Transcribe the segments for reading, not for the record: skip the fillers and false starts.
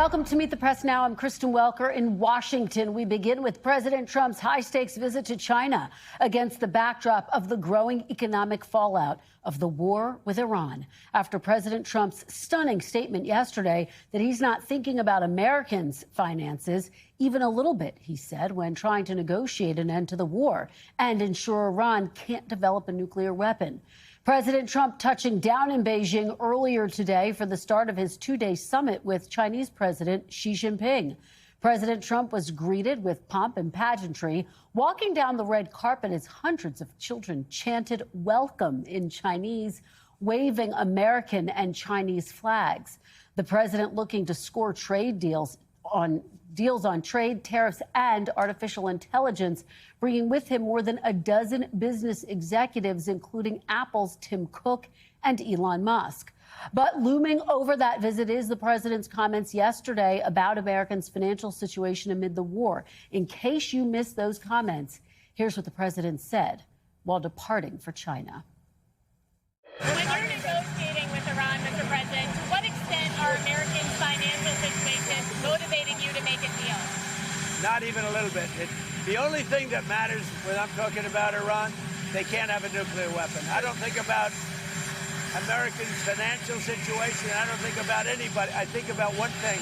Welcome to Meet the Press Now. I'm Kristen Welker in Washington. We begin with President Trump's high-stakes visit to China against the backdrop of the growing economic fallout of the war with Iran. After President Trump's stunning statement yesterday that he's not thinking about Americans' finances, even a little bit, he said, when trying to negotiate an end to the war and ensure Iran can't develop a nuclear weapon. President Trump touching down in Beijing earlier today for the start of his two-day summit with Chinese President Xi Jinping. President Trump was greeted with pomp and pageantry, walking down the red carpet as hundreds of children chanted welcome in Chinese, waving American and Chinese flags. The president looking to score trade deals on trade, tariffs, and artificial intelligence, bringing with him more than a dozen business executives, including Apple's Tim Cook and Elon Musk. But looming over that visit is the president's comments yesterday about Americans' financial situation amid the war. In case you missed those comments, here's what the president said while departing for China. When you're negotiating with Iran, Mr. President, to what extent are Americans' financial situations motivating you to make a deal? Not even a little bit. The only thing that matters when I'm talking about Iran, they can't have a nuclear weapon. I don't think about Americans' financial situation. I don't think about anybody. I think about one thing.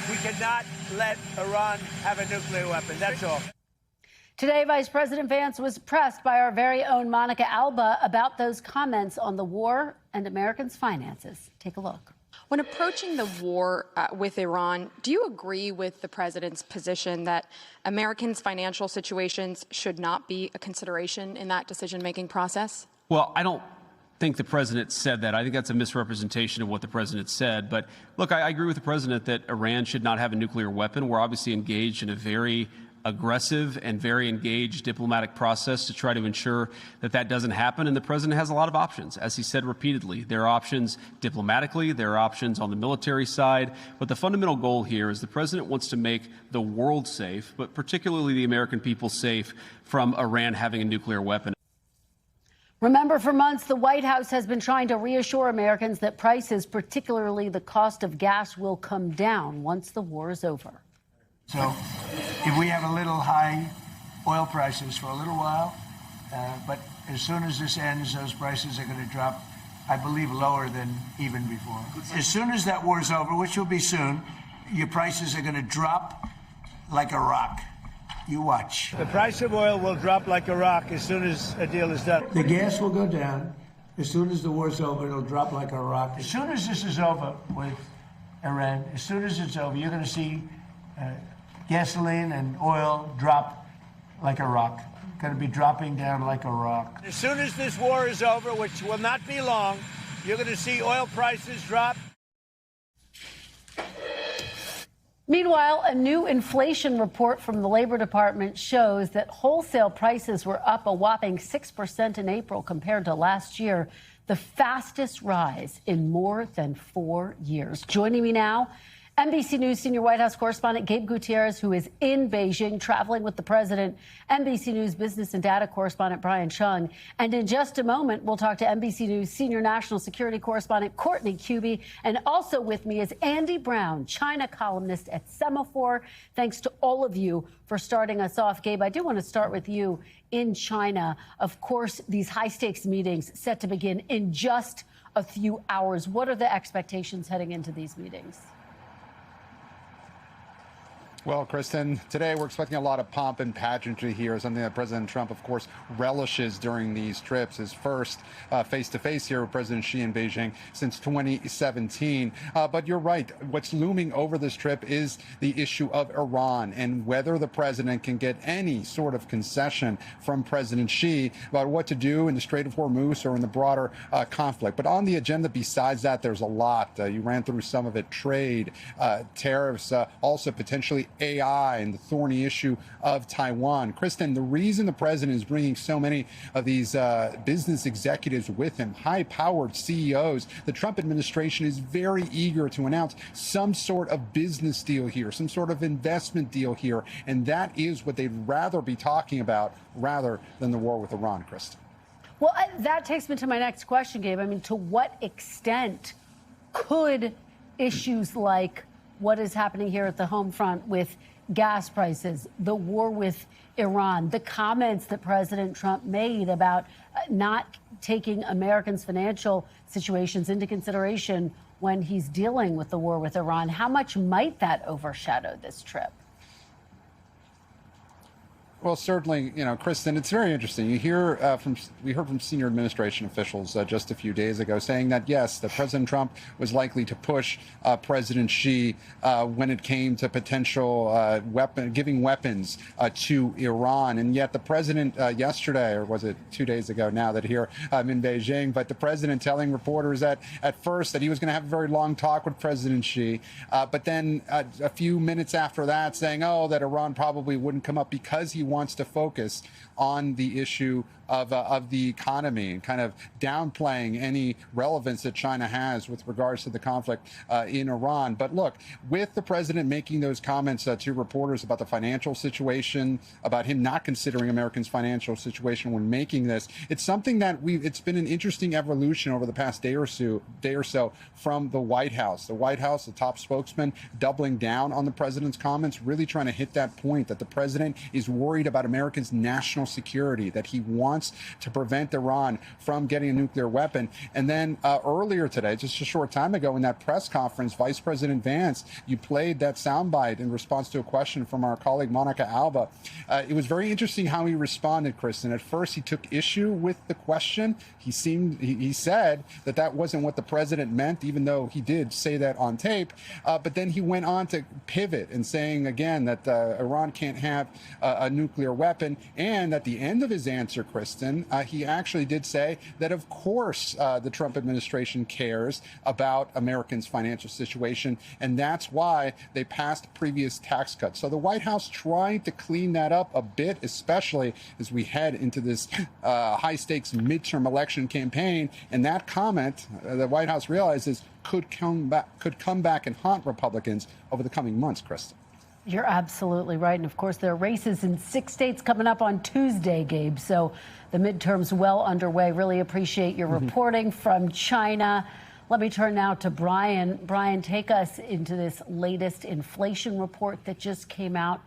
We cannot let Iran have a nuclear weapon. That's all. Today, Vice President Vance was pressed by our very own Monica Alba about those comments on the war and Americans' finances. Take a look. When approaching the war with Iran, do you agree with the president's position that Americans' financial situations should not be a consideration in that decision-making process? Well, I don't think the president said that. I think that's a misrepresentation of what the president said. But look, I agree with the president that Iran should not have a nuclear weapon. We're obviously engaged in a very aggressive and very engaged diplomatic process to try to ensure that that doesn't happen. And the president has a lot of options, as he said repeatedly. There are options diplomatically, there are options on the military side. But the fundamental goal here is the president wants to make the world safe, but particularly the American people safe from Iran having a nuclear weapon. Remember, for months, the White House has been trying to reassure Americans that prices, particularly the cost of gas, will come down once the war is over. So if we have a little high oil prices for a little while, but as soon as this ends, those prices are going to drop, I believe, lower than even before. As soon as that war is over, which will be soon, your prices are going to drop like a rock. You watch. The price of oil will drop like a rock as soon as a deal is done. The gas will go down. As soon as the war's over, it'll drop like a rock. As soon as this is over with Iran, as soon as it's over, you're going to see gasoline and oil drop like a rock. Going to be dropping down like a rock. As soon as this war is over, which will not be long, you're going to see oil prices drop. Meanwhile, a new inflation report from the Labor Department shows that wholesale prices were up a whopping 6% in April compared to last year, the fastest rise in more than 4 years. Joining me now, NBC News senior White House correspondent Gabe Gutierrez, who is in Beijing traveling with the president, NBC News business and data correspondent Brian Chung. And in just a moment, we'll talk to NBC News senior national security correspondent Courtney Kube. And also with me is Andy Brown, China columnist at Semaphore. Thanks to all of you for starting us off. Gabe, I do want to start with you in China. Of course, these high-stakes meetings set to begin in just a few hours. What are the expectations heading into these meetings? Well, Kristen, today we're expecting a lot of pomp and pageantry here, something that President Trump, of course, relishes during these trips. His first face-to-face here with President Xi in Beijing since 2017. But you're right. What's looming over this trip is the issue of Iran and whether the president can get any sort of concession from President Xi about what to do in the Strait of Hormuz or in the broader conflict. But on the agenda besides that, there's a lot. You ran through some of it: trade, tariffs, also potentially AI and the thorny issue of Taiwan. Kristen, the reason the president is bringing so many of these business executives with him, high-powered CEOs, the Trump administration is very eager to announce some sort of business deal here, some sort of investment deal here, and that is what they'd rather be talking about rather than the war with Iran, Kristen. Well, that takes me to my next question, Gabe. I mean, to what extent could issues like what is happening here at the home front with gas prices, the war with Iran, the comments that President Trump made about not taking Americans' financial situations into consideration when he's dealing with the war with Iran. How much might that overshadow this trip? Well, certainly, Kristen, it's very interesting. We heard from senior administration officials just a few days ago saying that, yes, that President Trump was likely to push President Xi when it came to potential giving weapons to Iran. And yet the president yesterday, or was it 2 days ago now that here I'm in Beijing, but the president telling reporters that at first that he was going to have a very long talk with President Xi, but then a few minutes after that saying, that Iran probably wouldn't come up because he wants to focus on the issue of the economy and kind of downplaying any relevance that China has with regards to the conflict in Iran. But look, with the president making those comments to reporters about the financial situation, about him not considering Americans' financial situation when making this, it's something that it's been an interesting evolution over the past day or so from the White House. The White House, the top spokesman, doubling down on the president's comments, really trying to hit that point that the president is worried about Americans' national security, that he wants to prevent Iran from getting a nuclear weapon. And then earlier today, just a short time ago in that press conference, Vice President Vance, you played that soundbite in response to a question from our colleague Monica Alba. It was very interesting how he responded, Kristen. At first, he took issue with the question. He said that wasn't what the president meant, even though he did say that on tape. But then he went on to pivot and saying again that Iran can't have a nuclear weapon. And at the end of his answer, Kristen, he actually did say that, of course, the Trump administration cares about Americans' financial situation, and that's why they passed previous tax cuts. So the White House trying to clean that up a bit, especially as we head into this high-stakes midterm election campaign. And that comment, the White House realizes, could come back and haunt Republicans over the coming months, Kristen. You're absolutely right. And of course, there are races in 6 states coming up on Tuesday, Gabe. So the midterm's well underway. Really appreciate your reporting from China. Let me turn now to Brian. Brian, take us into this latest inflation report that just came out.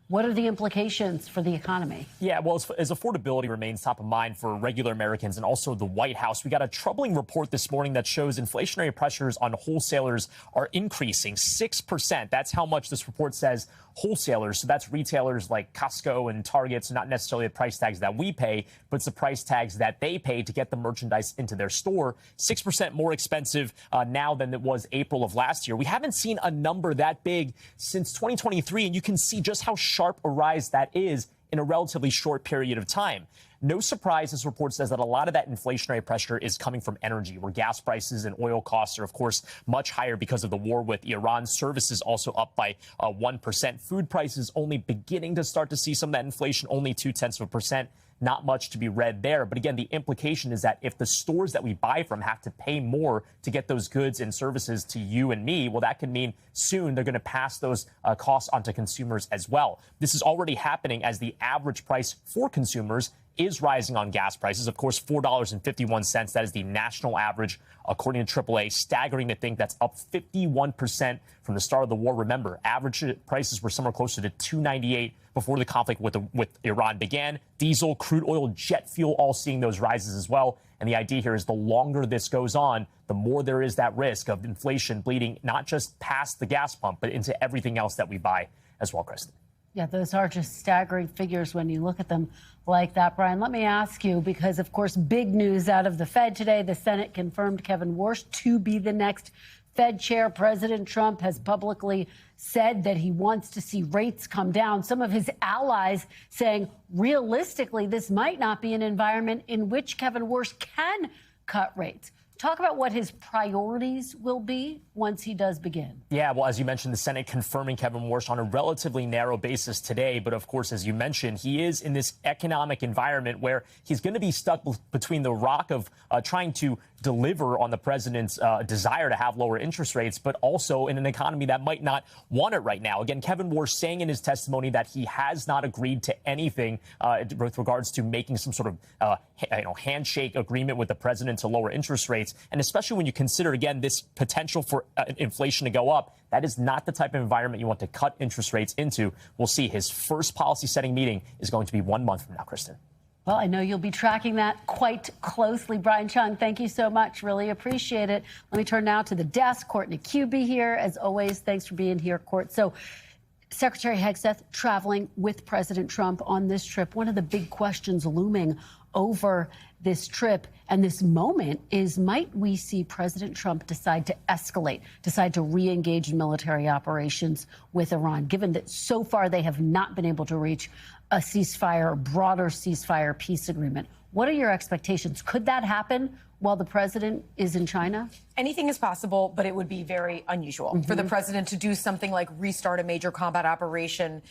What are the implications for the economy? Yeah, well, as affordability remains top of mind for regular Americans and also the White House, we got a troubling report this morning that shows inflationary pressures on wholesalers are increasing 6%. That's how much this report says wholesalers. So that's retailers like Costco and Target. So not necessarily the price tags that we pay, but it's the price tags that they pay to get the merchandise into their store. 6% more expensive now than it was April of last year. We haven't seen a number that big since 2023, and you can see just how sharp a rise that is in a relatively short period of time. No surprise, this report says that a lot of that inflationary pressure is coming from energy, where gas prices and oil costs are, of course, much higher because of the war with Iran. Services also up by 1%. Food prices only beginning to start to see some of that inflation, only 0.2%. Not much to be read there. But again, the implication is that if the stores that we buy from have to pay more to get those goods and services to you and me, well, that could mean soon they're going to pass those costs onto consumers as well. This is already happening as the average price for consumers is rising on gas prices. Of course, $4.51. That is the national average, according to AAA. Staggering to think that's up 51% from the start of the war. Remember, average prices were somewhere closer to $2.98 before the conflict with Iran began. Diesel, crude oil, jet fuel, all seeing those rises as well. And the idea here is the longer this goes on, the more there is that risk of inflation bleeding not just past the gas pump, but into everything else that we buy as well, Kristen. Yeah, those are just staggering figures when you look at them like that. Brian, let me ask you, because, of course, big news out of the Fed today. The Senate confirmed Kevin Warsh to be the next Fed chair. President Trump has publicly said that he wants to see rates come down. Some of his allies saying, realistically, this might not be an environment in which Kevin Warsh can cut rates. Talk about what his priorities will be once he does begin. Yeah, well, as you mentioned, the Senate confirming Kevin Warsh on a relatively narrow basis today. But of course, as you mentioned, he is in this economic environment where he's going to be stuck between the rock of trying to deliver on the president's desire to have lower interest rates, but also in an economy that might not want it right now. Again, Kevin Warsh saying in his testimony that he has not agreed to anything with regards to making some sort of handshake agreement with the president to lower interest rates. rates. And especially when you consider, again, this potential for inflation to go up, that is not the type of environment you want to cut interest rates into. We'll see. His first policy setting meeting is going to be 1 month from now, Kristen. Well, I know you'll be tracking that quite closely. Brian Chung, thank you so much. Really appreciate it. Let me turn now to the desk. Courtney Kube here. As always, thanks for being here, Court. So Secretary Hegseth traveling with President Trump on this trip. One of the big questions looming over this trip and this moment is, might we see President Trump decide to escalate, decide to re-engage in military operations with Iran, given that so far they have not been able to reach a ceasefire, a broader ceasefire peace agreement? What are your expectations? Could that happen while the president is in China? Anything is possible, but it would be very unusual for the president to do something like restart a major combat operation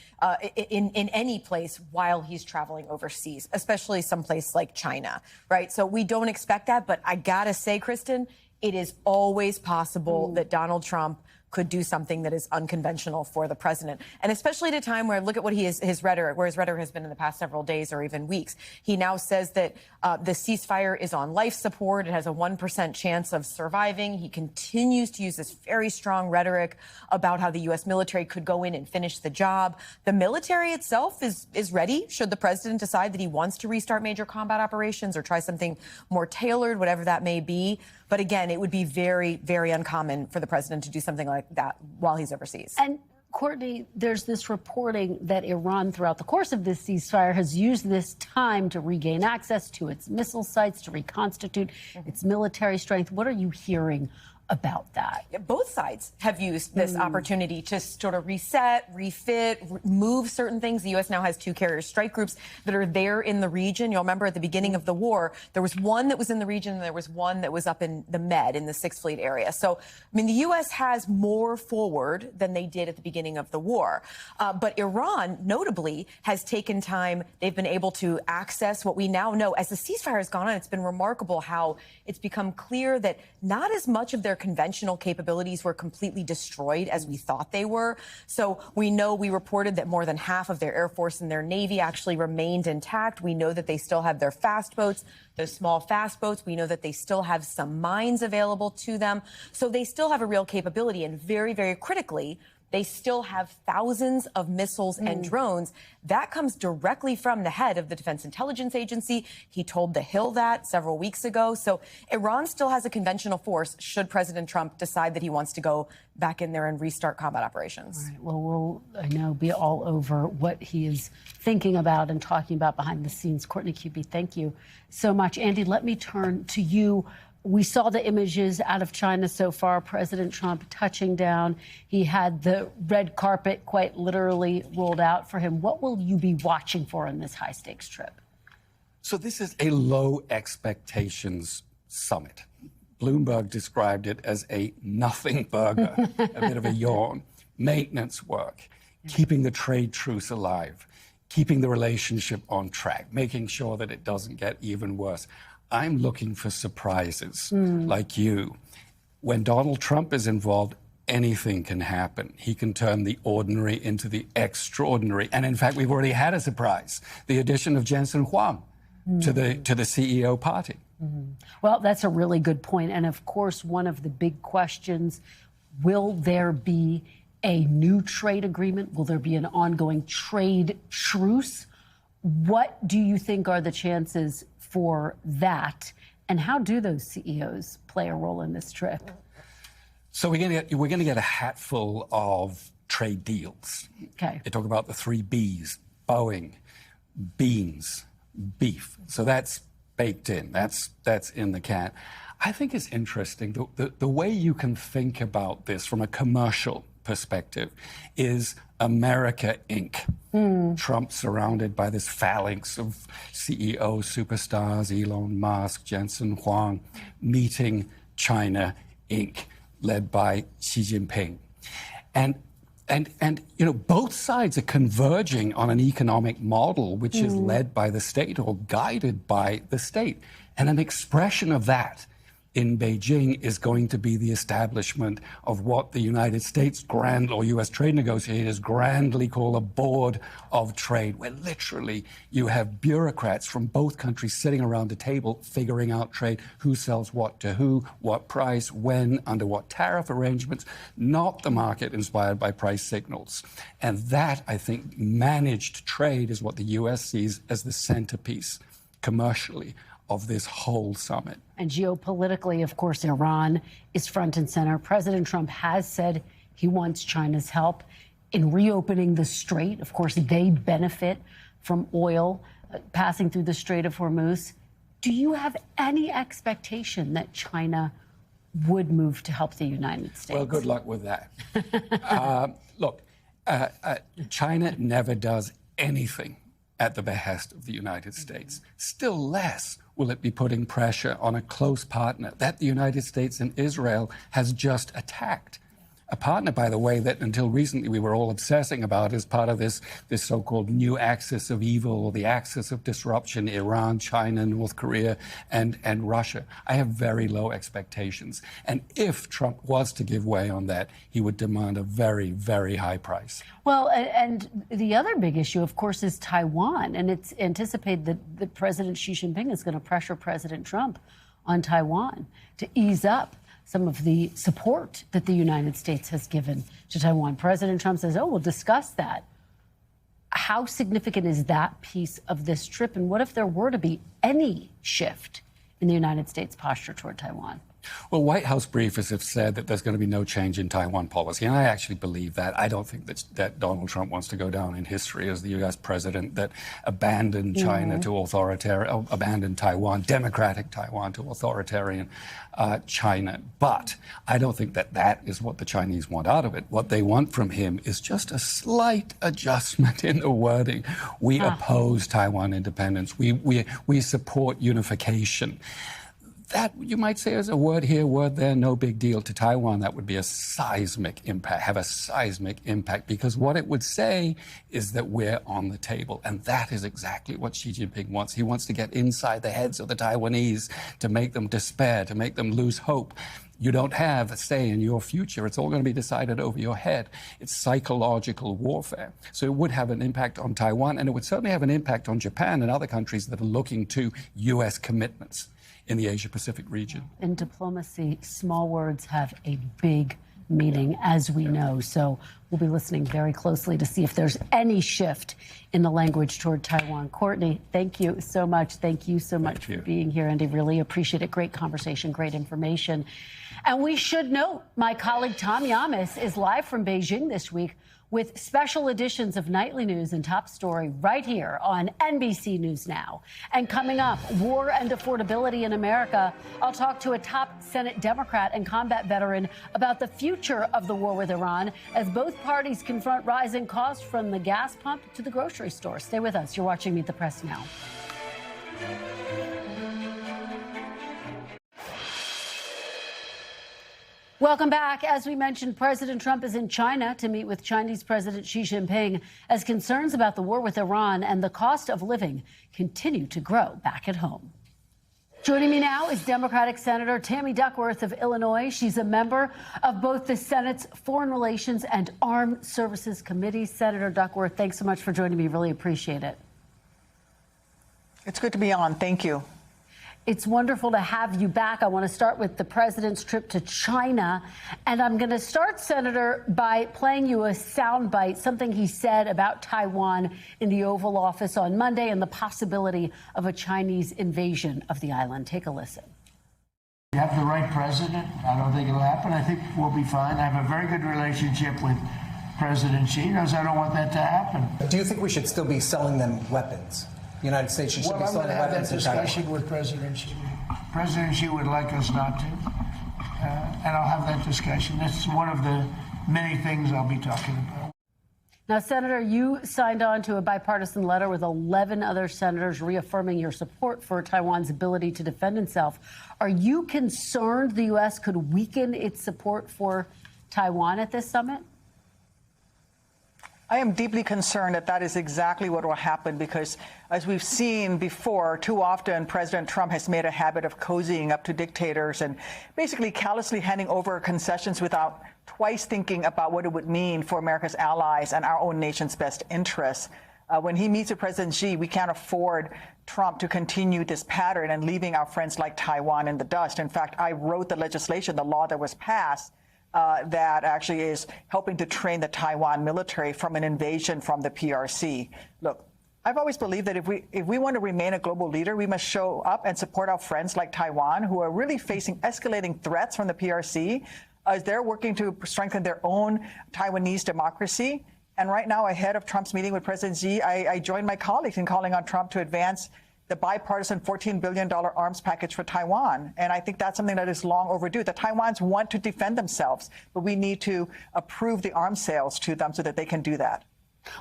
in any place while he's traveling overseas, especially someplace like China, right? So we don't expect that, but I gotta say, Kristen, it is always possible that Donald Trump could do something that is unconventional for the president. And especially at a time where, look at what his rhetoric has been in the past several days or even weeks. He now says that the ceasefire is on life support. It has a 1% chance of surviving. He continues to use this very strong rhetoric about how the U.S. military could go in and finish the job. The military itself is ready should the president decide that he wants to restart major combat operations or try something more tailored, whatever that may be. But again, it would be very, very uncommon for the president to do something like that while he's overseas. And Courtney, there's this reporting that Iran, throughout the course of this ceasefire, has used this time to regain access to its missile sites, to reconstitute its military strength. What are you hearing about that? Both sides have used this opportunity to sort of reset, refit, move certain things. The U.S. now has 2 carrier strike groups that are there in the region. You'll remember at the beginning of the war, there was one that was in the region and there was one that was up in the Med, in the 6th Fleet area. So, I mean, the U.S. has more forward than they did at the beginning of the war. But Iran, notably, has taken time. They've been able to access what we now know. As the ceasefire has gone on, it's been remarkable how it's become clear that not as much of their conventional capabilities were completely destroyed as we thought they were. So we reported that more than half of their Air Force and their Navy actually remained intact. We know that they still have their fast boats, those small fast boats. We know that they still have some mines available to them. So they still have a real capability. And very, very critically, they still have thousands of missiles and drones. That comes directly from the head of the Defense Intelligence Agency. He told The Hill that several weeks ago. So Iran still has a conventional force should President Trump decide that he wants to go back in there and restart combat operations. All right. Well, we'll, I know, be all over what he is thinking about and talking about behind the scenes. Courtney Kube, thank you so much. Andy, let me turn to you. We saw the images out of China so far, President Trump touching down. He had the red carpet quite literally rolled out for him. What will you be watching for in this high-stakes trip? So this is a low expectations summit. Bloomberg described it as a nothing burger, a bit of a yawn. Maintenance work, keeping the trade truce alive, keeping the relationship on track, making sure that it doesn't get even worse. I'm looking for surprises like you. When Donald Trump is involved, anything can happen. He can turn the ordinary into the extraordinary. And in fact, we've already had a surprise, the addition of Jensen Huang to the CEO party. Well, that's a really good point. And of course, one of the big questions, will there be a new trade agreement? Will there be an ongoing trade truce? What do you think are the chances for that? And how do those CEOs play a role in this trip? So we're going to get a hatful of trade deals. Okay. They talk about the 3 Bs, Boeing, beans, beef. So that's baked in. That's in the can. I think it's interesting. The way you can think about this from a commercial perspective is America Inc. Trump surrounded by this phalanx of CEO superstars, Elon Musk, Jensen Huang, meeting China Inc., led by Xi Jinping. And you know, both sides are converging on an economic model which is led by the state or guided by the state. And an expression of that in Beijing is going to be the establishment of what the United States or U.S. trade negotiators grandly call a board of trade, where literally you have bureaucrats from both countries sitting around a table figuring out trade, who sells what to who, what price, when, under what tariff arrangements, not the market inspired by price signals. And that, I think, managed trade is what the U.S. sees as the centerpiece commercially of this whole summit. And geopolitically, of course, Iran is front and center. President Trump has said he wants China's help in reopening the strait. Of course, they benefit from oil passing through the Strait of Hormuz. Do you have any expectation that China would move to help the United States? Well, good luck with that. Look, China never does anything at the behest of the United States. Still less will it be putting pressure on a close partner that the United States and Israel has just attacked. A partner, by the way, that until recently we were all obsessing about as part of this so-called new axis of evil, or the axis of disruption, Iran, China, North Korea, and Russia. I have very low expectations. And if Trump was to give way on that, he would demand a very, very high price. Well, and the other big issue, of course, is Taiwan. And it's anticipated that President Xi Jinping is going to pressure President Trump on Taiwan to ease up some of the support that the United States has given to Taiwan. President Trump says, oh, we'll discuss that. How significant is that piece of this trip? And what if there were to be any shift in the United States' posture toward Taiwan? Well, White House briefers have said that there's going to be no change in Taiwan policy, and I actually believe that. I don't think that Donald Trump wants to go down in history as the U.S. president that abandoned China to authoritarian, abandoned Taiwan, democratic Taiwan to authoritarian China. But I don't think that is what the Chinese want out of it. What they want from him is just a slight adjustment in the wording. We oppose Taiwan independence. We support unification. That, you might say, is a word here, word there, no big deal. To Taiwan, that would be a seismic impact, have a seismic impact, because what it would say is that we're on the table. And that is exactly what Xi Jinping wants. He wants to get inside the heads of the Taiwanese, to make them despair, to make them lose hope. You don't have a say in your future. It's all going to be decided over your head. It's psychological warfare. So it would have an impact on Taiwan, and it would certainly have an impact on Japan and other countries that are looking to U.S. commitments in the Asia-Pacific region. In diplomacy, small words have a big meaning, as we know. So we'll be listening very closely to see if there's any shift in the language toward Taiwan. Courtney, thank you so much. Thank you so much for being here, Andy. Really appreciate it. Great conversation, great information. And we should note, my colleague Tom Yamas is live from Beijing this week with special editions of Nightly News and Top Story right here on NBC News Now. And coming up, war and affordability in America. I'll talk to a top Senate Democrat and combat veteran about the future of the war with Iran as both parties confront rising costs from the gas pump to the grocery store. Stay with us. You're watching Meet the Press Now. Welcome back. As we mentioned, President Trump is in China to meet with Chinese President Xi Jinping as concerns about the war with Iran and the cost of living continue to grow back at home. Joining me now is Democratic Senator Tammy Duckworth of Illinois. She's a member of both the Senate's Foreign Relations and Armed Services Committees. Senator Duckworth, thanks so much for joining me. Really appreciate it. It's good to be on. Thank you. It's wonderful to have you back. I want to start with the president's trip to China. And I'm going to start, Senator, by playing you a soundbite, something he said about Taiwan in the Oval Office on Monday and the possibility of a Chinese invasion of the island. Take a listen. You have the right president. I don't think it'll happen. I think we'll be fine. I have a very good relationship with President Xi. He knows I don't want that to happen. Do you think we should still be selling them weapons? The United States should be selling weapons. Well, I'm going to have that discussion with President Xi. President Xi would like us not to, and I'll have that discussion. That's one of the many things I'll be talking about. Now, Senator, you signed on to a bipartisan letter with 11 other senators reaffirming your support for Taiwan's ability to defend itself. Are you concerned the U.S. could weaken its support for Taiwan at this summit? I am deeply concerned that that is exactly what will happen because, as we've seen before, too often President Trump has made a habit of cozying up to dictators and basically callously handing over concessions without twice thinking about what it would mean for America's allies and our own nation's best interests. When he meets with President Xi, we can't afford Trump to continue this pattern and leaving our friends like Taiwan in the dust. In fact, I wrote the legislation, the law that was passed, that actually is helping to train the Taiwan military from an invasion from the PRC. Look, I've always believed that if we want to remain a global leader, we must show up and support our friends like Taiwan, who are really facing escalating threats from the PRC as they're working to strengthen their own Taiwanese democracy. And right now, ahead of Trump's meeting with President Xi, I joined my colleagues in calling on Trump to advance the bipartisan $14 billion arms package for Taiwan. And I think that's something that is long overdue. The Taiwans want to defend themselves, but we need to approve the arms sales to them so that they can do that.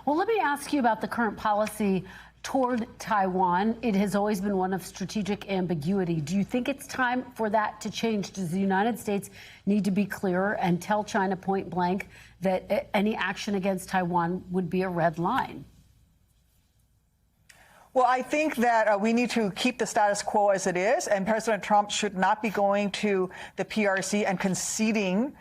Well, let me ask you about the current policy toward Taiwan. It has always been one of strategic ambiguity. Do you think it's time for that to change? Does the United States need to be clearer and tell China point blank that any action against Taiwan would be a red line? Well, I think that we need to keep the status quo as it is, and President Trump should not be going to the PRC and conceding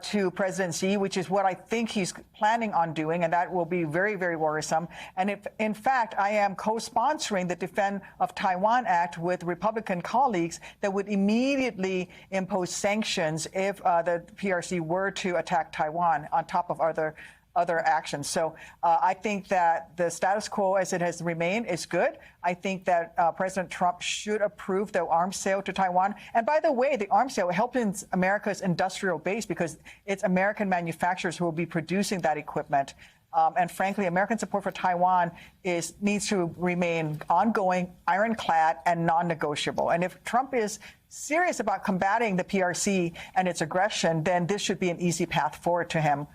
to President Xi, which is what I think he's planning on doing, and that will be very, very worrisome. And if, in fact, I am co-sponsoring the Defend of Taiwan Act with Republican colleagues that would immediately impose sanctions if the PRC were to attack Taiwan on top of other actions. So I think that the status quo as it has remained is good. I think that President Trump should approve the arms sale to Taiwan. And by the way, the arms sale helps America's industrial base because it's American manufacturers who will be producing that equipment. And frankly, American support for Taiwan needs to remain ongoing, ironclad, and non-negotiable. And if Trump is serious about combating the PRC and its aggression, then this should be an easy path forward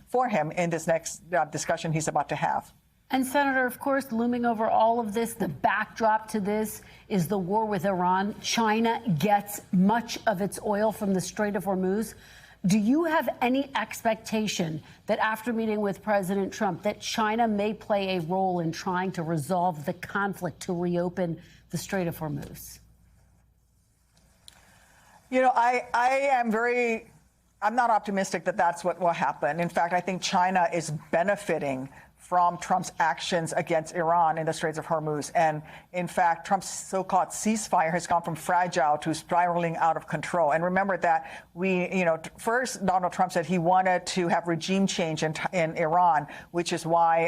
for him in this next discussion he's about to have. And Senator, of course, looming over all of this, the backdrop to this is the war with Iran. China gets much of its oil from the Strait of Hormuz. Do you have any expectation that after meeting with President Trump, that China may play a role in trying to resolve the conflict to reopen the Strait of Hormuz? You know, I'm not optimistic that that's what will happen. In fact, I think China is benefiting from Trump's actions against Iran in the Straits of Hormuz. And in fact, Trump's so-called ceasefire has gone from fragile to spiraling out of control. And remember that first Donald Trump said he wanted to have regime change in Iran, which is why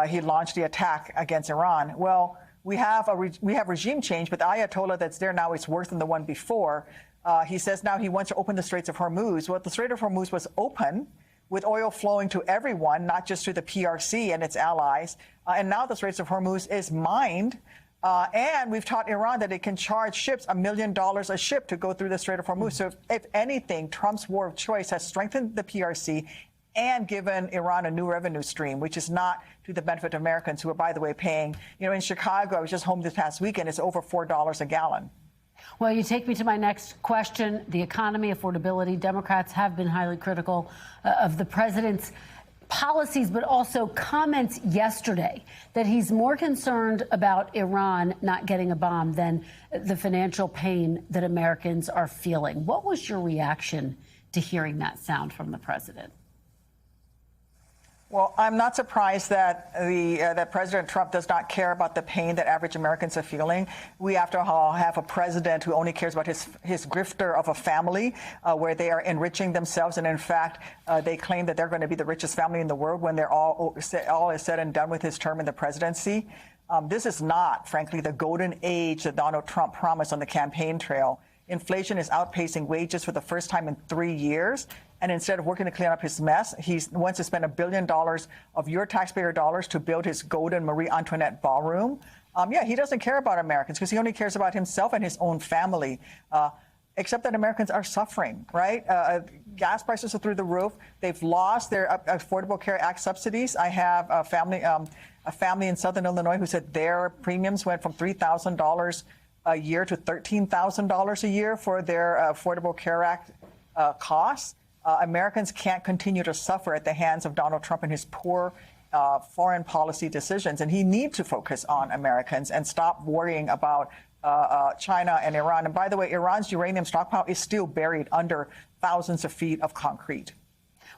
he launched the attack against Iran. Well, we have regime change, but the Ayatollah that's there now is worse than the one before. He says now he wants to open the Straits of Hormuz. Well, the Strait of Hormuz was open with oil flowing to everyone, not just to the PRC and its allies. And now the Straits of Hormuz is mined. And we've taught Iran that it can charge ships $1 million a ship to go through the Strait of Hormuz. So if anything, Trump's war of choice has strengthened the PRC and given Iran a new revenue stream, which is not to the benefit of Americans who are, by the way, paying. In Chicago, I was just home this past weekend, it's over $4 a gallon. Well, you take me to my next question, the economy, affordability. Democrats have been highly critical of the president's policies, but also comments yesterday that he's more concerned about Iran not getting a bomb than the financial pain that Americans are feeling. What was your reaction to hearing that sound from the president? Well, I'm not surprised that that President Trump does not care about the pain that average Americans are feeling. We, after all, have a president who only cares about his grifter of a family where they are enriching themselves. And in fact, they claim that they're going to be the richest family in the world when they're all is said and done with his term in the presidency. This is not, frankly, the golden age that Donald Trump promised on the campaign trail. Inflation is outpacing wages for the first time in 3 years. And instead of working to clean up his mess, he wants to spend $1 billion of your taxpayer dollars to build his golden Marie Antoinette ballroom. He doesn't care about Americans because he only cares about himself and his own family, except that Americans are suffering, right? Gas prices are through the roof. They've lost their Affordable Care Act subsidies. I have a family in Southern Illinois who said their premiums went from $3,000 a year to $13,000 a year for their Affordable Care Act costs. Americans can't continue to suffer at the hands of Donald Trump and his poor foreign policy decisions. And he needs to focus on Americans and stop worrying about China and Iran. And by the way, Iran's uranium stockpile is still buried under thousands of feet of concrete.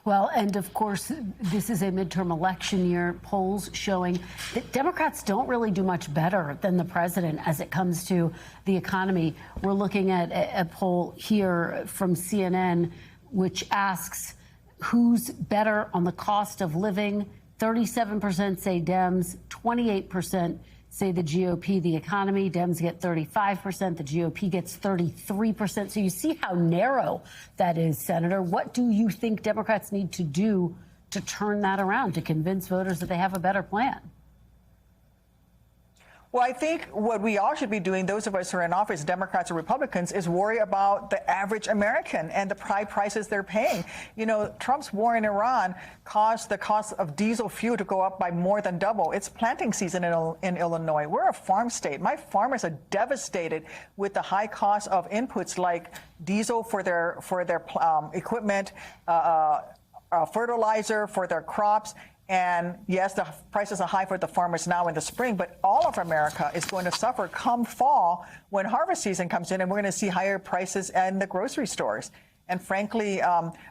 Well, and of course, this is a midterm election year. Polls showing that Democrats don't really do much better than the president as it comes to the economy. We're looking at a poll here from CNN, which asks who's better on the cost of living. 37% say Dems, 28% say the GOP. The economy, Dems get 35%, the GOP gets 33%. So you see how narrow that is, Senator. What do you think Democrats need to do to turn that around, to convince voters that they have a better plan? Well, I think what we all should be doing, those of us who are in office, Democrats or Republicans, is worry about the average American and the high prices they're paying. You know, Trump's war in Iran caused the cost of diesel fuel to go up by more than double. It's planting season in Illinois. We're a farm state. My farmers are devastated with the high cost of inputs like diesel for their equipment, fertilizer for their crops. And yes, the prices are high for the farmers now in the spring, but all of America is going to suffer come fall when harvest season comes in, and we're going to see higher prices in the grocery stores. And frankly,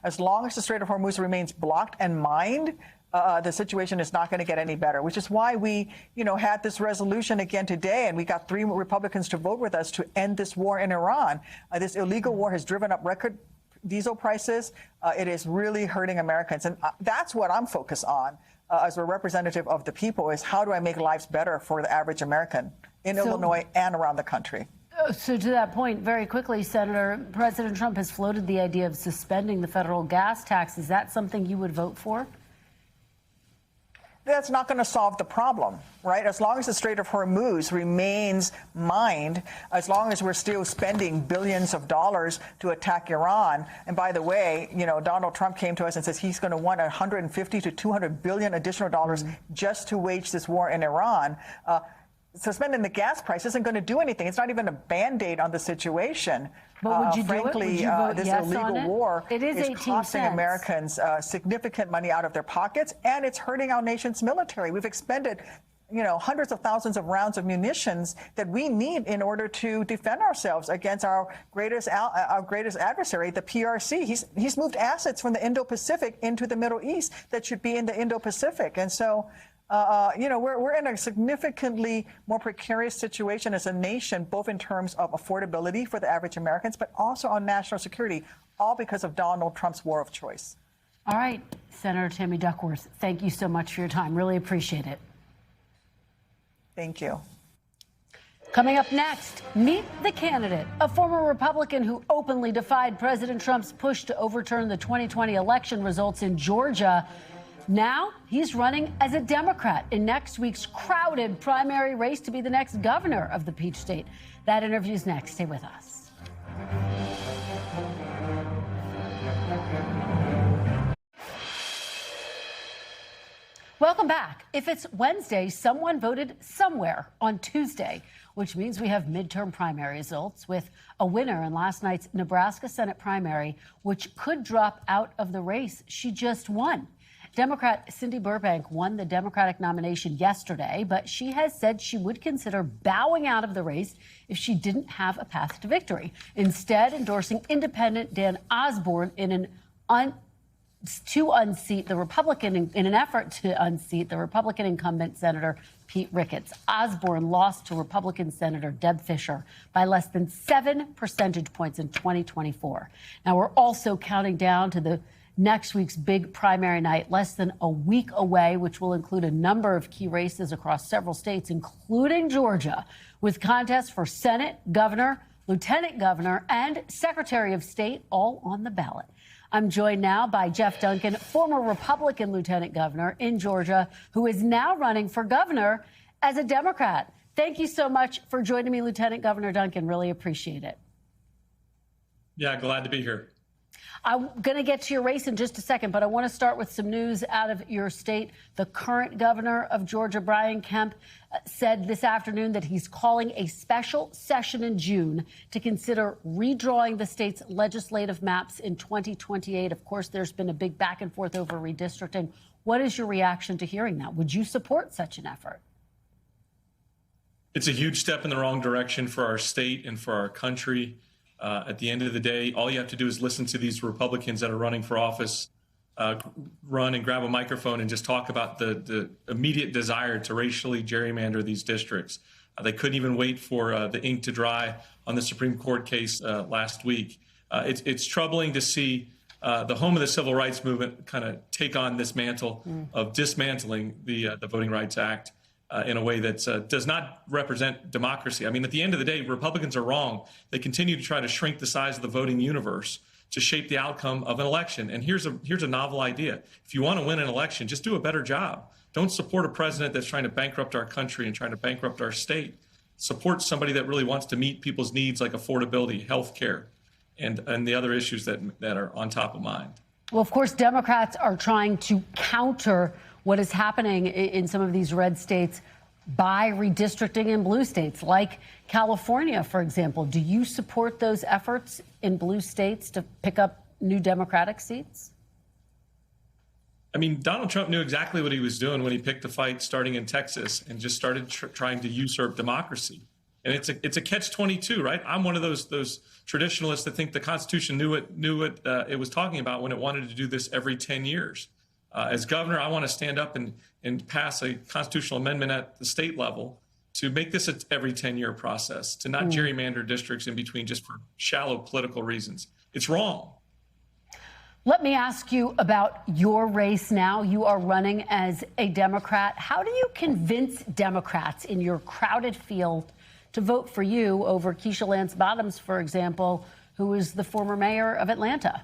as long as the Strait of Hormuz remains blocked and mined, the situation is not going to get any better, which is why we, had this resolution again today, and we got 3 Republicans to vote with us to end this war in Iran. This illegal war has driven up record diesel prices. It is really hurting Americans. And that's what I'm focused on as a representative of the people, is how do I make lives better for the average American in Illinois and around the country. So to that point, very quickly, Senator, President Trump has floated the idea of suspending the federal gas tax. Is that something you would vote for? That's not going to solve the problem, right? As long as the Strait of Hormuz remains mined, as long as we're still spending billions of dollars to attack Iran. And by the way, Donald Trump came to us and says he's going to want 150 to 200 billion additional dollars just to wage this war in Iran. Suspending the gas price isn't going to do anything. It's not even a Band-Aid on the situation. But would you frankly, do it? Would you vote this yes illegal on it? war It is costing Americans significant money out of their pockets, and it's hurting our nation's military. We've expended, hundreds of thousands of rounds of munitions that we need in order to defend ourselves against our greatest adversary, the PRC. He's moved assets from the Indo-Pacific into the Middle East that should be in the Indo-Pacific, and so. We're in a significantly more precarious situation as a nation, both in terms of affordability for the average Americans, but also on national security, all because of Donald Trump's war of choice. All right, Senator Tammy Duckworth, thank you so much for your time. Really appreciate it. Thank you. Coming up next, meet the candidate, a former Republican who openly defied President Trump's push to overturn the 2020 election results in Georgia. Now he's running as a Democrat in next week's crowded primary race to be the next governor of the Peach State. That interview's next. Stay with us. Welcome back. If it's Wednesday, someone voted somewhere on Tuesday, which means we have midterm primary results with a winner in last night's Nebraska Senate primary, which could drop out of the race she just won. Democrat Cindy Burbank won the Democratic nomination yesterday, but she has said she would consider bowing out of the race if she didn't have a path to victory, instead endorsing independent Dan Osborne in an unseat the Republican in an effort to unseat the Republican incumbent Senator Pete Ricketts. Osborne lost to Republican Senator Deb Fischer by less than 7 percentage points in 2024. Now we're also counting down to the next week's big primary night, less than a week away, which will include a number of key races across several states, including Georgia, with contests for Senate, governor, lieutenant governor, and secretary of state all on the ballot. I'm joined now by Geoff Duncan, former Republican lieutenant governor in Georgia, who is now running for governor as a Democrat. Thank you so much for joining me, Lieutenant Governor Duncan. Really appreciate it. Yeah, glad to be here. I'm going to get to your race in just a second, but I want to start with some news out of your state. The current governor of Georgia, Brian Kemp, said this afternoon that he's calling a special session in June to consider redrawing the state's legislative maps in 2028. Of course, there's been a big back and forth over redistricting. What is your reaction to hearing that? Would you support such an effort? It's a huge step in the wrong direction for our state and for our country. At the end of the day, all you have to do is listen to these Republicans that are running for office, run and grab a microphone and just talk about the immediate desire to racially gerrymander these districts. They couldn't even wait for the ink to dry on the Supreme Court case last week. It's troubling to see the home of the civil rights movement kind of take on this mantle of dismantling the Voting Rights Act in a way that does not represent democracy. I mean, at the end of the day, Republicans are wrong. They continue to try to shrink the size of the voting universe to shape the outcome of an election. And here's a novel idea. If you want to win an election, just do a better job. Don't support a president that's trying to bankrupt our country and trying to bankrupt our state. Support somebody that really wants to meet people's needs like affordability, health care, and the other issues that are on top of mind. Well, of course, Democrats are trying to counter what is happening in some of these red states by redistricting in blue states, like California, for example. Do you support those efforts in blue states to pick up new Democratic seats? I mean, Donald Trump knew exactly what he was doing when he picked the fight starting in Texas and just started trying to usurp democracy. And it's a catch-22, right? I'm one of those traditionalists that think the Constitution knew what it was talking about when it wanted to do this every 10 years. As governor, I want to stand up and pass a constitutional amendment at the state level to make this an every 10-year process, to not gerrymander districts in between just for shallow political reasons. It's wrong. Let me ask you about your race now. You are running as a Democrat. How do you convince Democrats in your crowded field to vote for you over Keisha Lance Bottoms, for example, who is the former mayor of Atlanta?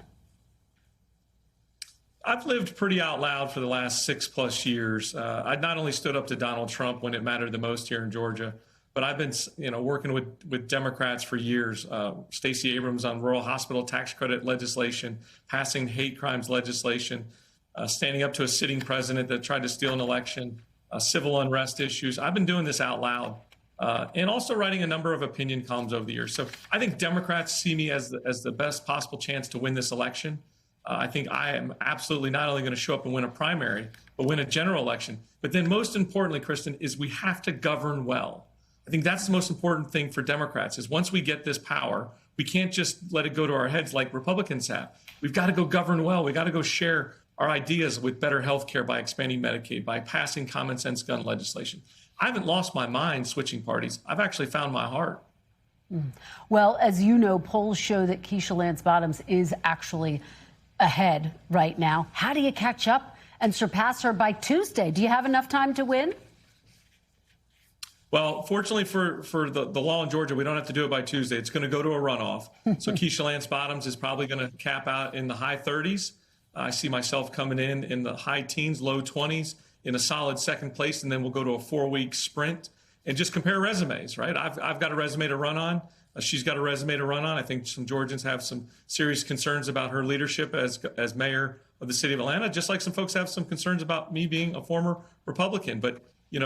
I've lived pretty out loud for the last 6+ years. I not only stood up to Donald Trump when it mattered the most here in Georgia, but I've been, working with Democrats for years. Stacey Abrams on rural hospital tax credit legislation, passing hate crimes legislation, standing up to a sitting president that tried to steal an election, civil unrest issues. I've been doing this out loud, and also writing a number of opinion columns over the years. So I think Democrats see me as the best possible chance to win this election. I think I am absolutely not only going to show up and win a primary, but win a general election. But then most importantly, Kristen, is we have to govern well. I think that's the most important thing for Democrats is once we get this power, we can't just let it go to our heads like Republicans have. We've got to go govern well. We got to go share our ideas with better health care by expanding Medicaid, by passing common sense gun legislation. I haven't lost my mind switching parties. I've actually found my heart. Well, as you know, polls show that Keisha Lance Bottoms is actually ahead right now. How do you catch up and surpass her by Tuesday? Do you have enough time to win? Well, fortunately for the law in Georgia, we don't have to do it by Tuesday. It's going to go to a runoff. So Keisha Lance Bottoms is probably going to cap out in the high 30s. I see myself coming in the high teens, low 20s in a solid second place, and then we'll go to a 4-week sprint and just compare resumes, right? I've got a resume to run on. She's got a resume to run on. I think some Georgians have some serious concerns about her leadership as mayor of the city of Atlanta, just like some folks have some concerns about me being a former Republican. But,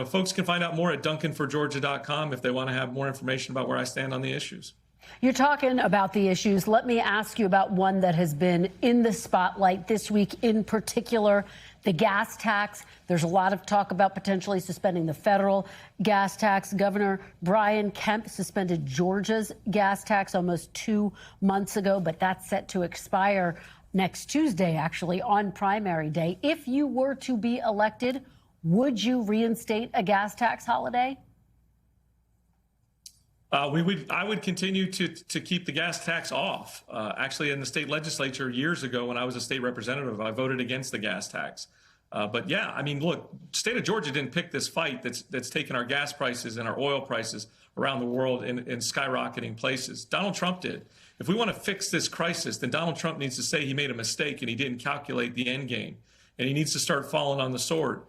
folks can find out more at duncanforgeorgia.com if they want to have more information about where I stand on the issues. You're talking about the issues. Let me ask you about one that has been in the spotlight this week in particular, the gas tax. There's a lot of talk about potentially suspending the federal gas tax. Governor Brian Kemp suspended Georgia's gas tax almost 2 months ago, but that's set to expire next Tuesday, actually, on primary day. If you were to be elected, would you reinstate a gas tax holiday? I would continue to keep the gas tax off. Actually, in the state legislature years ago, when I was a state representative, I voted against the gas tax. But yeah, I mean, look, state of Georgia didn't pick this fight that's taken our gas prices and our oil prices around the world in skyrocketing places. Donald Trump did. If we want to fix this crisis, then Donald Trump needs to say he made a mistake and he didn't calculate the end game. And he needs to start falling on the sword,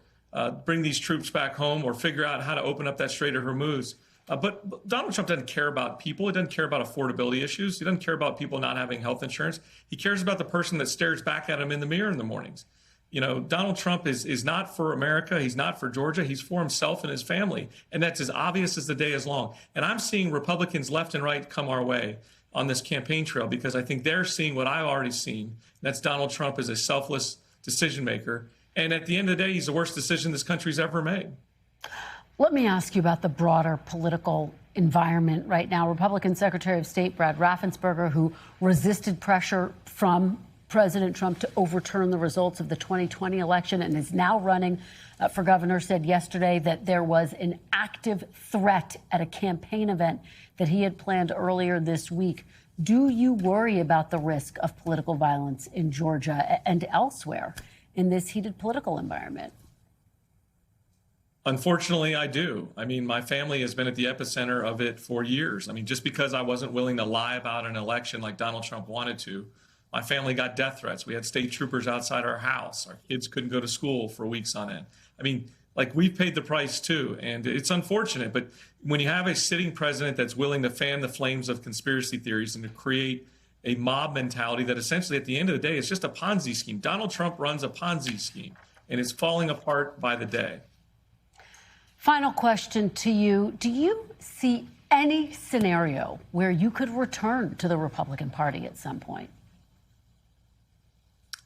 bring these troops back home or figure out how to open up that Strait of Hormuz. But Donald Trump doesn't care about people. He doesn't care about affordability issues. He doesn't care about people not having health insurance. He cares about the person that stares back at him in the mirror in the mornings. You know, Donald Trump is not for America. He's not for Georgia. He's for himself and his family. And that's as obvious as the day is long. And I'm seeing Republicans left and right come our way on this campaign trail because I think they're seeing what I've already seen. That's Donald Trump as a selfless decision maker. And at the end of the day, he's the worst decision this country's ever made. Let me ask you about the broader political environment right now. Republican Secretary of State Brad Raffensperger, who resisted pressure from President Trump to overturn the results of the 2020 election and is now running for governor, said yesterday that there was an active threat at a campaign event that he had planned earlier this week. Do you worry about the risk of political violence in Georgia and elsewhere in this heated political environment? Unfortunately, I do. I mean, my family has been at the epicenter of it for years. I mean, just because I wasn't willing to lie about an election like Donald Trump wanted to, my family got death threats. We had state troopers outside our house. Our kids couldn't go to school for weeks on end. I mean, like, we've paid the price too, and it's unfortunate. But when you have a sitting president that's willing to fan the flames of conspiracy theories and to create a mob mentality that essentially at the end of the day is just a Ponzi scheme. Donald Trump runs a Ponzi scheme, and it's falling apart by the day. Final question to you. Do you see any scenario where you could return to the Republican Party at some point?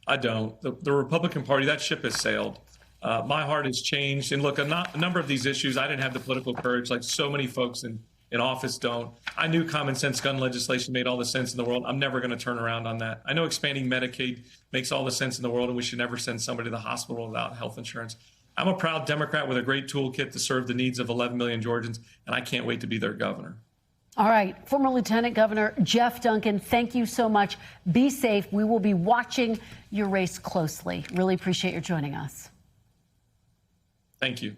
I don't. The Republican Party, that ship has sailed. My heart has changed. And look, a number of these issues, I didn't have the political courage like so many folks in office don't. I knew common sense gun legislation made all the sense in the world. I'm never going to turn around on that. I know expanding Medicaid makes all the sense in the world, and we should never send somebody to the hospital without health insurance. I'm a proud Democrat with a great toolkit to serve the needs of 11 million Georgians, and I can't wait to be their governor. All right. Former Lieutenant Governor Geoff Duncan, thank you so much. Be safe. We will be watching your race closely. Really appreciate your joining us. Thank you.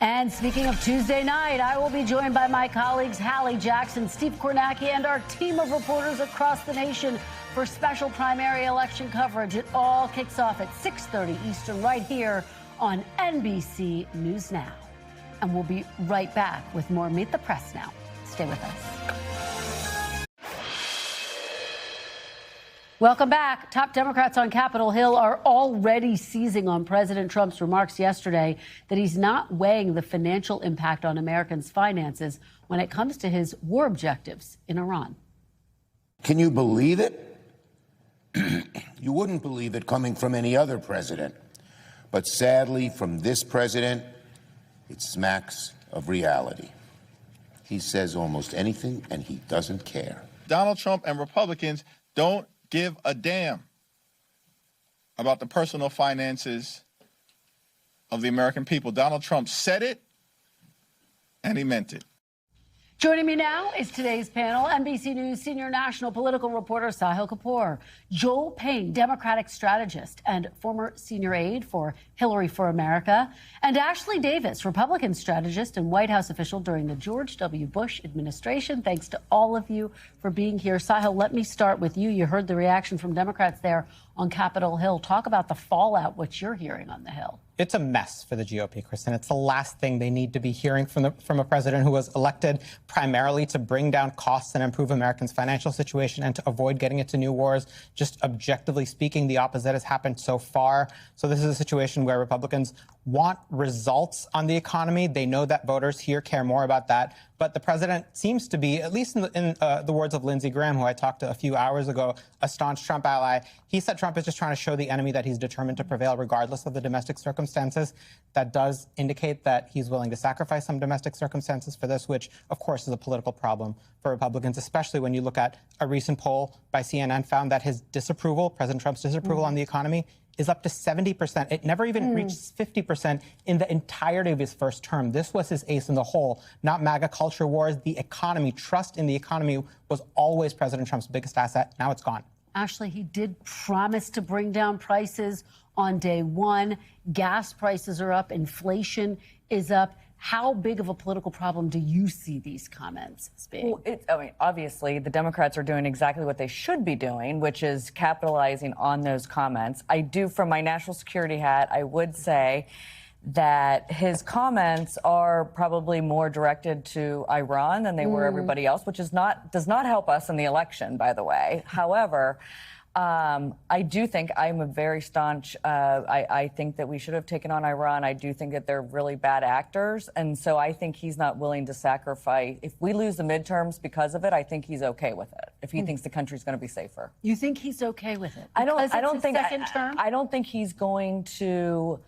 And speaking of Tuesday night, I will be joined by my colleagues Hallie Jackson, Steve Kornacki, and our team of reporters across the nation for special primary election coverage. It all kicks off at 6:30 Eastern right here on NBC News Now. And we'll be right back with more Meet the Press Now. Stay with us. Welcome back. Top Democrats on Capitol Hill are already seizing on President Trump's remarks yesterday that he's not weighing the financial impact on Americans' finances when it comes to his war objectives in Iran. Can you believe it? You wouldn't believe it coming from any other president. But sadly, from this president, it smacks of reality. He says almost anything, and he doesn't care. Donald Trump and Republicans don't give a damn about the personal finances of the American people. Donald Trump said it, and he meant it. Joining me now is today's panel, NBC News senior national political reporter Sahil Kapoor, Joel Payne, Democratic strategist and former senior aide for Hillary for America, and Ashley Davis, Republican strategist and White House official during the George W. Bush administration. Thanks to all of you for being here. Sahil, let me start with you. You heard the reaction from Democrats there on Capitol Hill. Talk about the fallout, what you're hearing on the Hill. It's a mess for the GOP, Kristen. It's the last thing they need to be hearing from a president who was elected primarily to bring down costs and improve Americans' financial situation and to avoid getting into new wars. Just objectively speaking, the opposite has happened so far. So this is a situation where Republicans want results on the economy. They know that voters here care more about that. But the president seems to be, at least in the words of Lindsey Graham, who I talked to a few hours ago, a staunch Trump ally. He said Trump is just trying to show the enemy that he's determined to prevail regardless of the domestic circumstances. That does indicate that he's willing to sacrifice some domestic circumstances for this, which, of course, is a political problem for Republicans, especially when you look at a recent poll by CNN found that his disapproval, President Trump's disapproval on the economy, is up to 70%. It never even reached 50% in the entirety of his first term. This was his ace in the hole, not MAGA culture wars. The economy, trust in the economy was always President Trump's biggest asset. Now it's gone. Ashley, he did promise to bring down prices on day one. Gas prices are up. Inflation is up. How big of a political problem do you see these comments as being? Well, obviously, the Democrats are doing exactly what they should be doing, which is capitalizing on those comments. I do, from my national security hat, I would say that his comments are probably more directed to Iran than they were everybody else, which does not help us in the election, by the way. However, I do think I'm a very staunch. I think that we should have taken on Iran. I do think that they're really bad actors. And so I think he's not willing to sacrifice. If we lose the midterms because of it, I think he's okay with it. If he thinks the country's going to be safer. You think he's okay with it? I don't think he's going to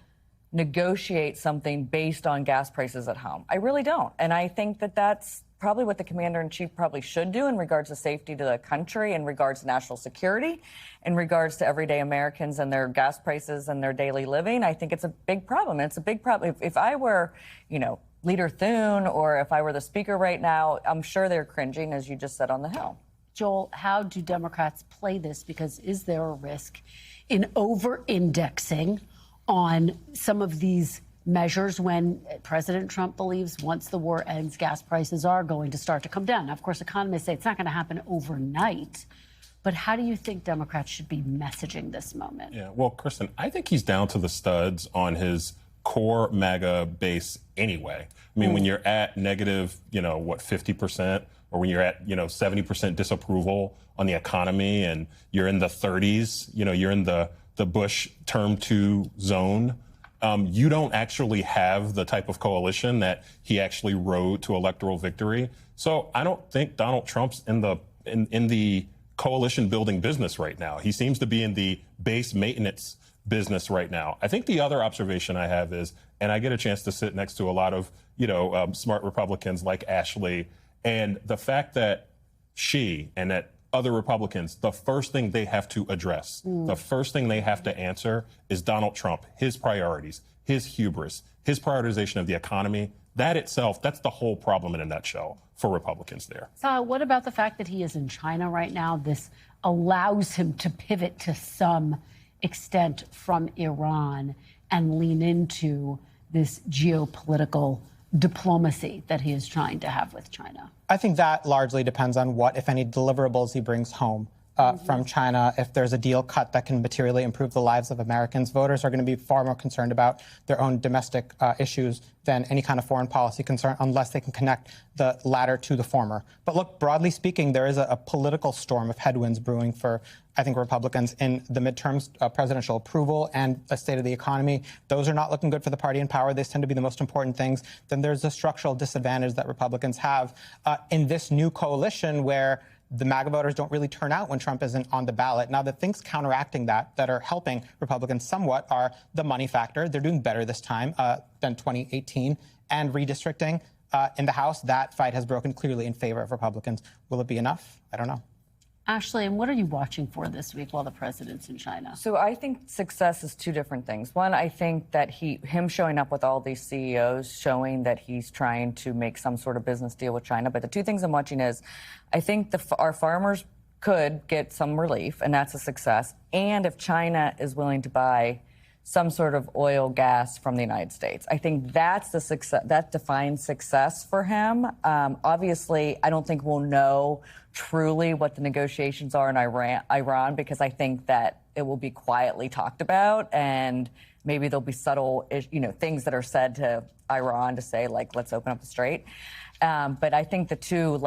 negotiate something based on gas prices at home. I really don't. And I think that that's probably what the commander-in-chief probably should do in regards to safety to the country, in regards to national security, in regards to everyday Americans and their gas prices and their daily living. I think it's a big problem. It's a big problem. If I were, Leader Thune, or if I were the speaker right now, I'm sure they're cringing, as you just said, on the Hill. Joel, how do Democrats play this? Because is there a risk in over-indexing on some of these measures when President Trump believes once the war ends, gas prices are going to start to come down? Now, of course, economists say it's not going to happen overnight. But how do you think Democrats should be messaging this moment? Yeah, well, Kristen, I think he's down to the studs on his core MAGA base anyway. I mean, when you're at negative, 50%, or when you're at, 70% disapproval on the economy and you're in the 30s, you're in the Bush term 2 zone. You don't actually have the type of coalition that he actually rode to electoral victory. So I don't think Donald Trump's in the coalition building business right now. He seems to be in the base maintenance business right now. I think the other observation I have is, and I get a chance to sit next to a lot of, smart Republicans like Ashley, and the fact that she and that other Republicans, the first thing they have to address, the first thing they have to answer is Donald Trump, his priorities, his hubris, his prioritization of the economy. That itself, that's the whole problem in a nutshell for Republicans there. So what about the fact that he is in China right now? This allows him to pivot to some extent from Iran and lean into this geopolitical diplomacy that he is trying to have with China. I think that largely depends on what, if any, deliverables he brings home from China. If there's a deal cut that can materially improve the lives of Americans, voters are going to be far more concerned about their own domestic issues than any kind of foreign policy concern, unless they can connect the latter to the former. But look, broadly speaking, there is a political storm of headwinds brewing for, I think, Republicans in the midterms, presidential approval and a state of the economy. Those are not looking good for the party in power. These tend to be the most important things. Then there's a structural disadvantage that Republicans have in this new coalition where the MAGA voters don't really turn out when Trump isn't on the ballot. Now, the things counteracting that are helping Republicans somewhat are the money factor. They're doing better this time than 2018. And redistricting in the House. That fight has broken clearly in favor of Republicans. Will it be enough? I don't know. Ashley, and what are you watching for this week while the president's in China? So I think success is two different things. One, I think that him showing up with all these CEOs, showing that he's trying to make some sort of business deal with China. But the two things I'm watching is, I think our farmers could get some relief, and that's a success. And if China is willing to buy some sort of oil, gas from the United States, I think that's the success. That defines success for him. Obviously, I don't think we'll know truly what the negotiations are in Iran, because I think that it will be quietly talked about, and maybe there'll be subtle, things that are said to Iran to say, like, let's open up the strait. But I think the two,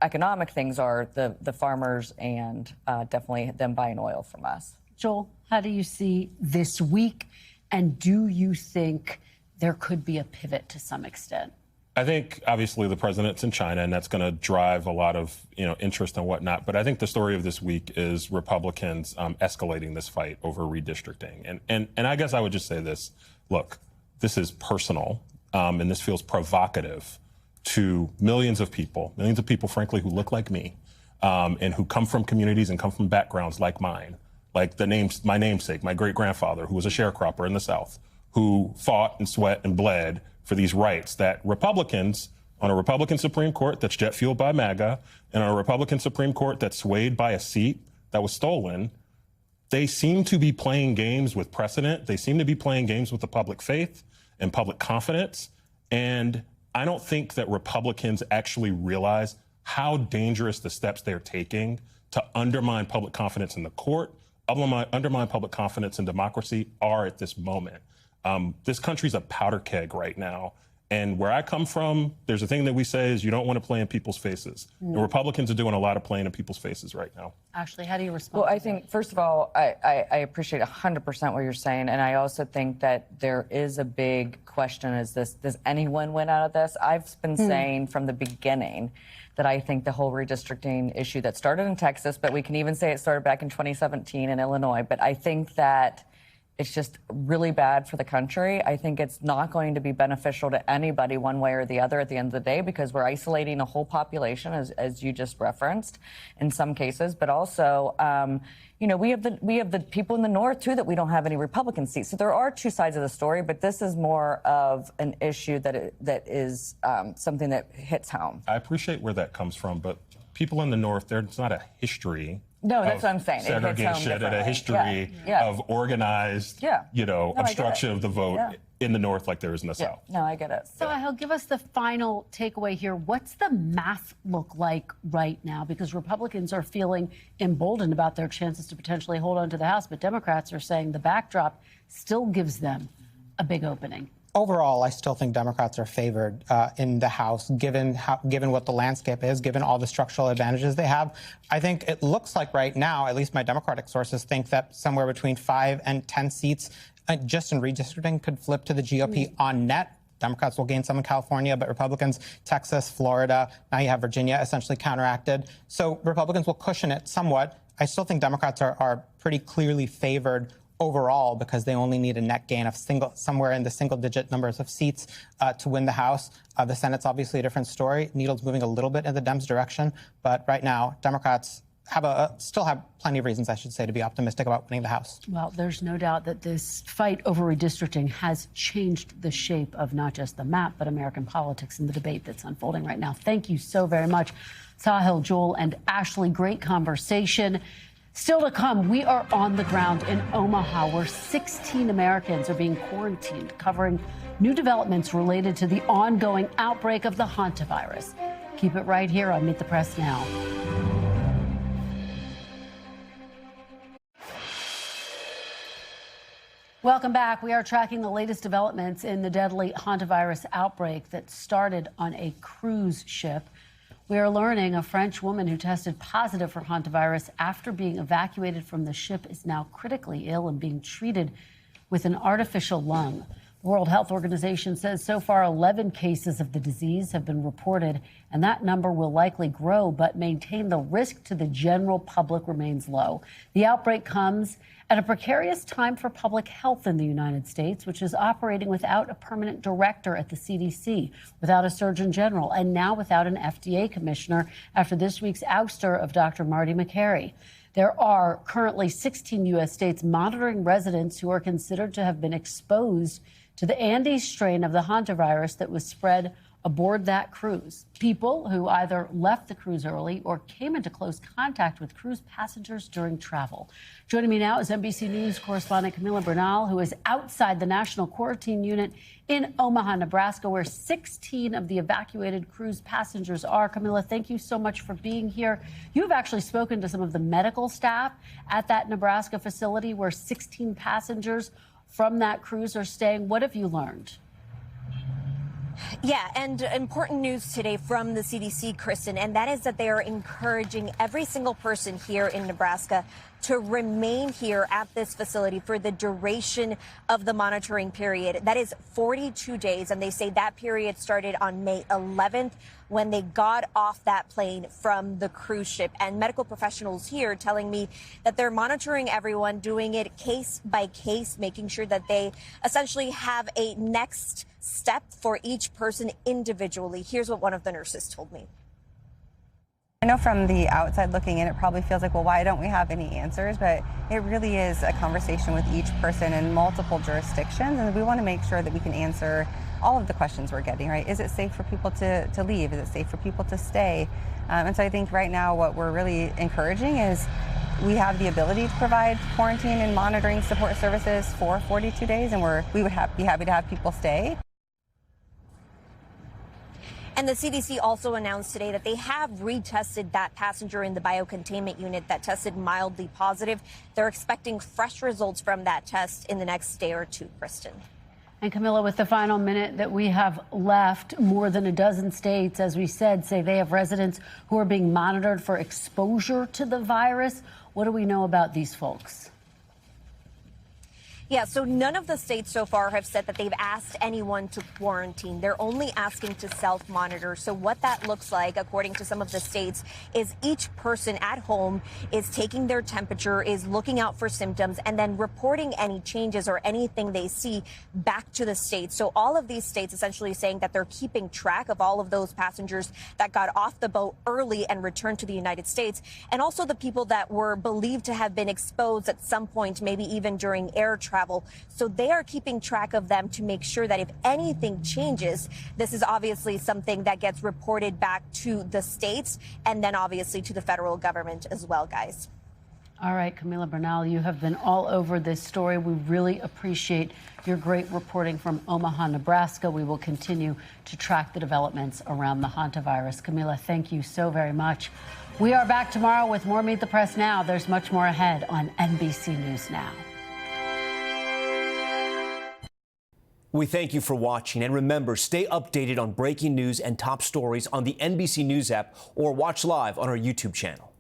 economic things are the farmers and definitely them buying oil from us. Joel, how do you see this week, and do you think there could be a pivot to some extent? I think, obviously, the president's in China, and that's going to drive a lot of, interest and whatnot. But I think the story of this week is Republicans escalating this fight over redistricting. And I guess I would just say this. Look, this is personal, and this feels provocative to millions of people, frankly, who look like me, and who come from communities and come from backgrounds like mine, like my namesake, my great-grandfather, who was a sharecropper in the South, who fought and sweat and bled for these rights that Republicans on a Republican Supreme Court that's jet fueled by MAGA and on a Republican Supreme Court that's swayed by a seat that was stolen, they seem to be playing games with precedent. They seem to be playing games with the public faith and public confidence. And I don't think that Republicans actually realize how dangerous the steps they're taking to undermine public confidence in the court, undermine public confidence in democracy are at this moment. This country's a powder keg right now. And where I come from, there's a thing that we say is you don't want to play in people's faces. And Republicans are doing a lot of playing in people's faces right now. Ashley, how do you respond? Well, I think, first of all, I appreciate 100% what you're saying. And I also think that there is a big question, does anyone win out of this? I've been saying from the beginning that I think the whole redistricting issue that started in Texas, but we can even say it started back in 2017 in Illinois. But I think that it's just really bad for the country. I think it's not going to be beneficial to anybody one way or the other at the end of the day, because we're isolating a whole population, as you just referenced, in some cases. But also, we have the people in the north too that we don't have any Republican seats. So there are two sides of the story, but this is more of an issue that is something that hits home. I appreciate where that comes from, but people in the north, there's not a history. No, that's what I'm saying. Segregation and a history of organized, obstruction of the vote in the North like there is in the South. No, I get it. So, Sahil, give us the final takeaway here. What's the math look like right now? Because Republicans are feeling emboldened about their chances to potentially hold on to the House, but Democrats are saying the backdrop still gives them a big opening. Overall, I still think Democrats are favored in the House, given what the landscape is, given all the structural advantages they have. I think it looks like right now, at least my Democratic sources think that somewhere between 5 and 10 seats just in redistricting could flip to the GOP on net. Democrats will gain some in California, but Republicans, Texas, Florida, now you have Virginia essentially counteracted. So Republicans will cushion it somewhat. I still think Democrats are pretty clearly favored overall, because they only need a net gain of somewhere in the single-digit numbers of seats to win the House. The Senate's obviously a different story. Needle's moving a little bit in the Dems' direction, but right now, Democrats still have plenty of reasons, I should say, to be optimistic about winning the House. Well, there's no doubt that this fight over redistricting has changed the shape of not just the map, but American politics and the debate that's unfolding right now. Thank you so very much, Sahil, Joel, and Ashley. Great conversation. Still to come, we are on the ground in Omaha, where 16 Americans are being quarantined, covering new developments related to the ongoing outbreak of the hantavirus. Keep it right here on Meet the Press Now. Welcome back. We are tracking the latest developments in the deadly hantavirus outbreak that started on a cruise ship. We are learning a French woman who tested positive for hantavirus after being evacuated from the ship is now critically ill and being treated with an artificial lung. The World Health Organization says so far 11 cases of the disease have been reported, and that number will likely grow, but maintain the risk to the general public remains low. The outbreak comes at a precarious time for public health in the United States, which is operating without a permanent director at the CDC, without a Surgeon General, and now without an FDA commissioner after this week's ouster of Dr. Marty Makary. There are currently 16 U.S. states monitoring residents who are considered to have been exposed to the Andes strain of the hantavirus that was spread aboard that cruise. People who either left the cruise early or came into close contact with cruise passengers during travel. Joining me now is NBC News correspondent Camila Bernal, who is outside the National Quarantine Unit in Omaha, Nebraska, where 16 of the evacuated cruise passengers are. Camila, thank you so much for being here. You've actually spoken to some of the medical staff at that Nebraska facility where 16 passengers from that cruise are staying. What have you learned? Yeah, and important news today from the CDC, Kristen, and that is that they are encouraging every single person here in Nebraska to remain here at this facility for the duration of the monitoring period. That is 42 days, and they say that period started on May 11th when they got off that plane from the cruise ship. And medical professionals here telling me that they're monitoring everyone, doing it case by case, making sure that they essentially have a next step for each person individually. Here's what one of the nurses told me. I know from the outside looking in, it probably feels like, well, why don't we have any answers? But it really is a conversation with each person in multiple jurisdictions, and we want to make sure that we can answer all of the questions we're getting, right? Is it safe for people to leave? Is it safe for people to stay? And so I think right now what we're really encouraging is we have the ability to provide quarantine and monitoring support services for 42 days, and we would be happy to have people stay. And the CDC also announced today that they have retested that passenger in the biocontainment unit that tested mildly positive. They're expecting fresh results from that test in the next day or two, Kristen. And Camilla, with the final minute that we have left, more than a dozen states, as we said, say they have residents who are being monitored for exposure to the virus. What do we know about these folks? Yeah, so none of the states so far have said that they've asked anyone to quarantine. They're only asking to self-monitor. So what that looks like, according to some of the states, is each person at home is taking their temperature, is looking out for symptoms, and then reporting any changes or anything they see back to the states. So all of these states essentially saying that they're keeping track of all of those passengers that got off the boat early and returned to the United States, and also the people that were believed to have been exposed at some point, maybe even during air travel. So they are keeping track of them to make sure that if anything changes, this is obviously something that gets reported back to the states and then obviously to the federal government as well, guys. All right, Camila Bernal, you have been all over this story. We really appreciate your great reporting from Omaha, Nebraska. We will continue to track the developments around the hantavirus. Camila, thank you so very much. We are back tomorrow with more Meet the Press Now. There's much more ahead on NBC News Now. We thank you for watching, and remember, stay updated on breaking news and top stories on the NBC News app or watch live on our YouTube channel.